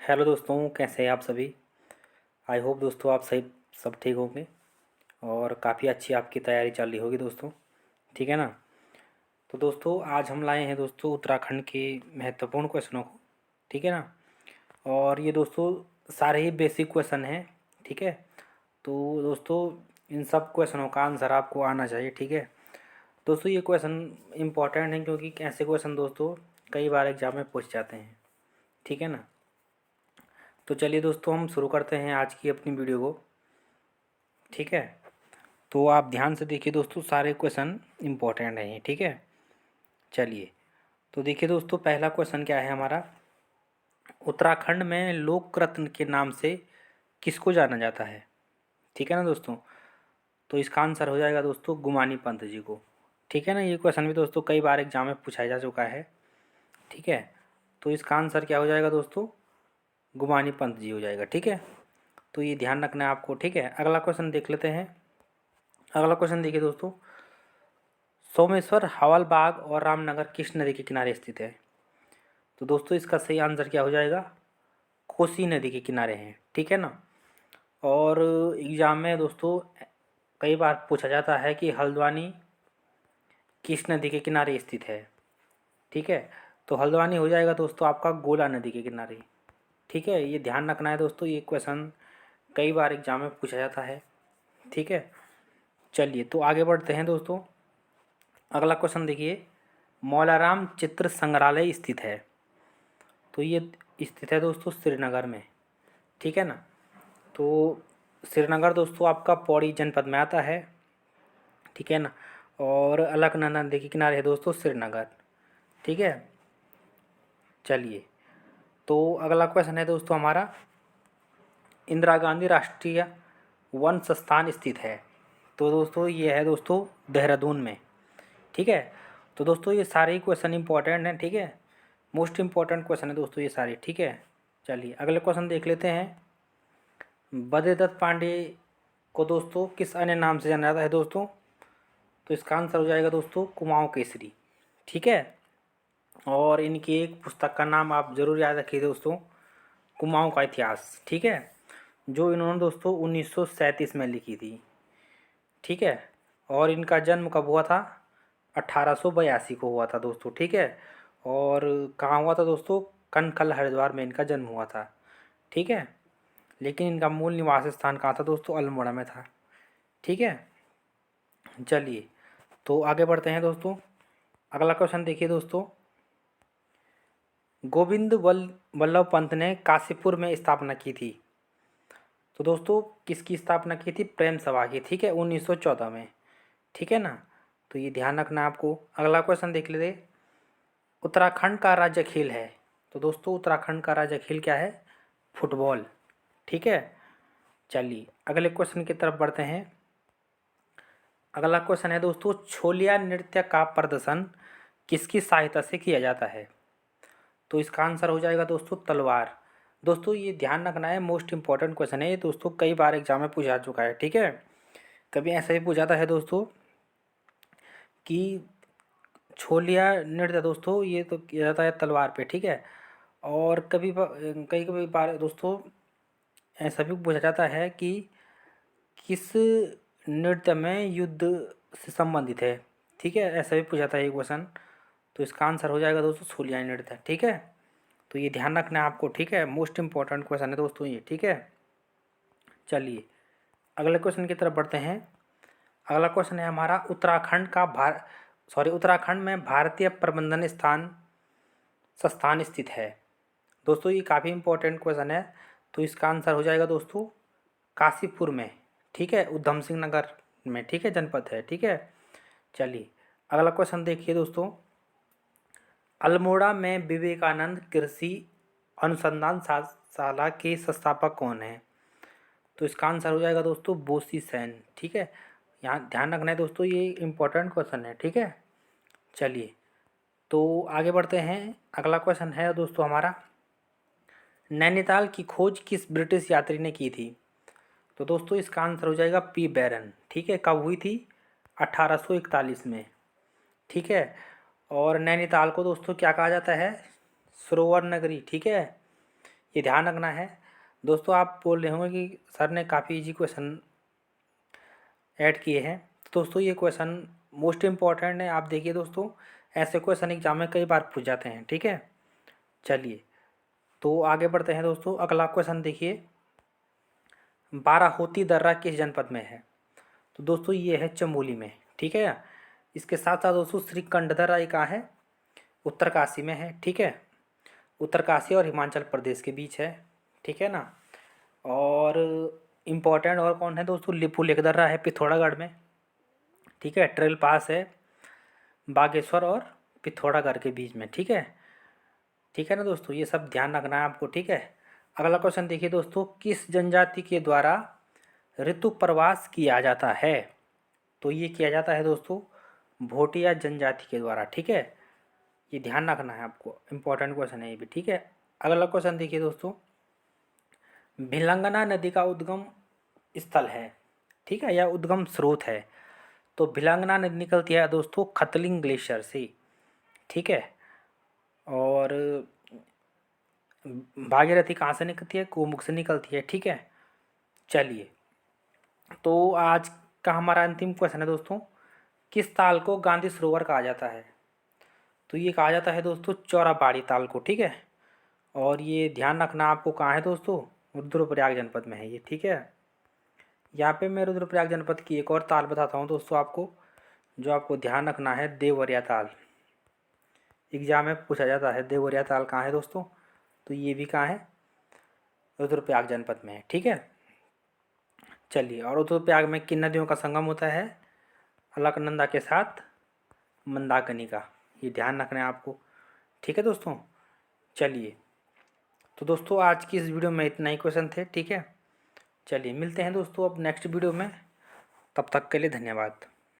Hello दोस्तों, कैसे हैं आप सभी। आई होप दोस्तों आप सही सब ठीक होंगे और काफ़ी अच्छी आपकी तैयारी चल रही होगी दोस्तों। ठीक है ना। तो दोस्तों आज हम लाए हैं दोस्तों उत्तराखंड के महत्वपूर्ण क्वेश्चनों को। ठीक है ना। और ये दोस्तों सारे ही बेसिक क्वेश्चन हैं। ठीक है। तो दोस्तों इन सब क्वेश्चनों का आंसर आपको आना चाहिए। ठीक है दोस्तों, ये क्वेश्चन इम्पॉर्टेंट हैं क्योंकि ऐसे क्वेश्चन दोस्तों कई बार एग्जाम में पूछ जाते हैं। ठीक है ना। तो चलिए दोस्तों हम शुरू करते हैं आज की अपनी वीडियो को। ठीक है। तो आप ध्यान से देखिए दोस्तों, सारे क्वेश्चन इम्पोर्टेंट हैं। ठीक है। चलिए तो देखिए दोस्तों, पहला क्वेश्चन क्या है हमारा। उत्तराखंड में लोक रत्न के नाम से किसको जाना जाता है। ठीक है ना दोस्तों। तो इसका आंसर हो जाएगा दोस्तों गुमानी पंत जी को। ठीक है ना। ये क्वेश्चन भी दोस्तों कई बार एग्जाम में पूछा जा चुका है। ठीक है। तो इसका आंसर क्या हो जाएगा दोस्तों, गुमानी पंत जी हो जाएगा। ठीक है। तो ये ध्यान रखना है आपको। ठीक है। अगला क्वेश्चन देख लेते हैं। अगला क्वेश्चन देखिए दोस्तों, सोमेश्वर हवलबाग और रामनगर किस नदी के किनारे स्थित है। तो दोस्तों इसका सही आंसर क्या हो जाएगा, कोसी नदी के किनारे हैं। ठीक है ना। और एग्जाम में दोस्तों कई बार पूछा जाता है कि हल्द्वानी किस नदी के किनारे स्थित है। ठीक है। तो हल्द्वानी हो जाएगा दोस्तों आपका गोला नदी के किनारे। ठीक है। ये ध्यान रखना है दोस्तों, ये क्वेश्चन कई बार एग्जाम में पूछा जाता है। ठीक है। चलिए तो आगे बढ़ते हैं दोस्तों। अगला क्वेश्चन देखिए, मौलाराम चित्र संग्रहालय स्थित है। तो ये स्थित है दोस्तों श्रीनगर में। ठीक है ना। तो श्रीनगर दोस्तों आपका पौड़ी जनपद में आता है। ठीक है ना। और अलकनंदा नदी के किनारे है दोस्तों श्रीनगर। ठीक है। चलिए तो अगला क्वेश्चन है दोस्तों हमारा, इंदिरा गांधी राष्ट्रीय वन संस्थान स्थित है। तो दोस्तों ये है दोस्तों देहरादून में। ठीक है। तो दोस्तों ये सारे ही क्वेश्चन इंपॉर्टेंट हैं। ठीक है। मोस्ट इंपॉर्टेंट क्वेश्चन है दोस्तों ये सारे। ठीक है। चलिए अगले क्वेश्चन देख लेते हैं। बद्रीदत्त पांडे को दोस्तों किस अन्य नाम से जाना जाता है दोस्तों। तो इसका आंसर हो जाएगा दोस्तों कुमाऊं केसरी। ठीक है। और इनकी एक पुस्तक का नाम आप जरूर याद रखिए दोस्तों, कुमाऊं का इतिहास। ठीक है। जो इन्होंने दोस्तों 1937 में लिखी थी। ठीक है। और इनका जन्म कब हुआ था, 1882 को हुआ था दोस्तों। ठीक है। और कहाँ हुआ था दोस्तों, कनखल हरिद्वार में इनका जन्म हुआ था। ठीक है। लेकिन इनका मूल निवास स्थान कहाँ था दोस्तों, अल्मोड़ा में था। ठीक है। चलिए तो आगे बढ़ते हैं दोस्तों। अगला क्वेश्चन देखिए दोस्तों, गोविंद वल्लभ पंत ने काशीपुर में स्थापना की थी। तो दोस्तों किसकी स्थापना की थी, प्रेम सभा की। ठीक है, 1914 में। ठीक है ना। तो ये ध्यान रखना है आपको। अगला क्वेश्चन देख लेते, उत्तराखंड का राज्य खेल है। तो दोस्तों उत्तराखंड का राज्य खेल क्या है, फुटबॉल। ठीक है। चलिए अगले क्वेश्चन की तरफ बढ़ते हैं। अगला क्वेश्चन है दोस्तों, छोलिया नृत्य का प्रदर्शन किसकी सहायता से किया जाता है। तो इसका आंसर हो जाएगा दोस्तों तलवार। दोस्तों ये ध्यान रखना है, मोस्ट इंपॉर्टेंट क्वेश्चन है ये दोस्तों, कई बार एग्जाम में पूछा चुका है। ठीक है। कभी ऐसा भी पूछा था है दोस्तों कि छोलिया नृत्य दोस्तों ये तो किया जाता है तलवार पे। ठीक है। और कई कभी बार दोस्तों ऐसा भी पूछा जाता है कि किस नृत्य में युद्ध से संबंधित है। ठीक है। ऐसा भी पूछा था ये क्वेश्चन। तो इसका आंसर हो जाएगा दोस्तों छोलिया नृत्य। ठीक है। तो ये ध्यान रखना है आपको। ठीक है। मोस्ट इंपॉर्टेंट क्वेश्चन है दोस्तों ये। ठीक है। चलिए अगले क्वेश्चन की तरफ बढ़ते हैं। अगला क्वेश्चन है हमारा, उत्तराखंड में भारतीय प्रबंधन संस्थान स्थित है। दोस्तों ये काफ़ी इंपॉर्टेंट क्वेश्चन है। तो इसका आंसर हो जाएगा दोस्तों काशीपुर में। ठीक है, उधम सिंह नगर में। ठीक है, जनपद है। ठीक है। चलिए अगला क्वेश्चन देखिए दोस्तों, अल्मोड़ा में विवेकानंद कृषि अनुसंधान शाला के संस्थापक कौन है। तो इसका आंसर हो जाएगा दोस्तों बोसी सेन। ठीक है। यहाँ ध्यान रखना है दोस्तों, ये इंपॉर्टेंट क्वेश्चन है। ठीक है। चलिए तो आगे बढ़ते हैं। अगला क्वेश्चन है दोस्तों हमारा, नैनीताल की खोज किस ब्रिटिश यात्री ने की थी। तो दोस्तों इसका आंसर हो जाएगा पी बैरन। ठीक है। कब हुई थी, 1841 में। ठीक है। और नैनीताल को दोस्तों क्या कहा जाता है, सरोवर नगरी। ठीक है। ये ध्यान रखना है दोस्तों। आप बोल रहे होंगे कि सर ने काफ़ी इजी क्वेश्चन ऐड किए हैं। तो दोस्तों ये क्वेश्चन मोस्ट इम्पॉर्टेंट है। आप देखिए दोस्तों, ऐसे क्वेश्चन एग्जाम में कई बार पूछ जाते हैं। ठीक है, चलिए तो आगे बढ़ते हैं दोस्तों। अगला क्वेश्चन देखिए, बाराहोती दर्रा किस जनपद में है? तो दोस्तों ये है चमोली में। ठीक है, इसके साथ साथ दोस्तों श्रीकंठ दर्रा ये कहाँ है? उत्तरकाशी में है। ठीक है, उत्तरकाशी और हिमाचल प्रदेश के बीच है। ठीक है ना। और इम्पोर्टेंट और कौन है दोस्तों? लिपू लेक दर्रा है पिथौरागढ़ में। ठीक है, ट्रेल पास है बागेश्वर और पिथौरागढ़ के बीच में। ठीक है, ठीक है ना दोस्तों, ये सब ध्यान रखना है आपको। ठीक है, अगला क्वेश्चन देखिए दोस्तों, किस जनजाति के द्वारा ऋतु प्रवास किया जाता है? तो ये किया जाता है दोस्तों भोटिया जनजाति के द्वारा। ठीक है, ये ध्यान रखना है आपको, इम्पोर्टेंट क्वेश्चन है ये भी। ठीक है, अगला क्वेश्चन देखिए दोस्तों, भिलंगना नदी का उद्गम स्थल है, ठीक है, या उद्गम स्रोत है? तो भिलंगना नदी निकलती है दोस्तों खतलिंग ग्लेशियर से। ठीक है, और भागीरथी कहाँ से निकलती है? गोमुख से निकलती है। ठीक है, चलिए तो आज का हमारा अंतिम क्वेश्चन है दोस्तों, किस ताल को गांधी सरोवर कहा जाता है? तो ये कहा जाता है दोस्तों चौराबाड़ी ताल को। ठीक है, और ये ध्यान रखना आपको कहाँ है दोस्तों? रुद्रप्रयाग जनपद में है ये। ठीक है, यहाँ पे मैं रुद्रप्रयाग जनपद की एक और ताल बताता हूँ दोस्तों आपको, जो आपको ध्यान रखना है, देवरिया ताल। एग्जाम में पूछा जाता है देवरिया ताल कहाँ है दोस्तों? तो ये भी कहाँ है? रुद्रप्रयाग जनपद में है। ठीक है, चलिए, और रुद्रप्रयाग में किन नदियों का संगम होता है? अलकनंदा के साथ मंदाकिनी का। ये ध्यान रखना है आपको। ठीक है दोस्तों, चलिए तो दोस्तों आज की इस वीडियो में इतना ही क्वेश्चन थे। ठीक है, चलिए मिलते हैं दोस्तों अब नेक्स्ट वीडियो में। तब तक के लिए धन्यवाद।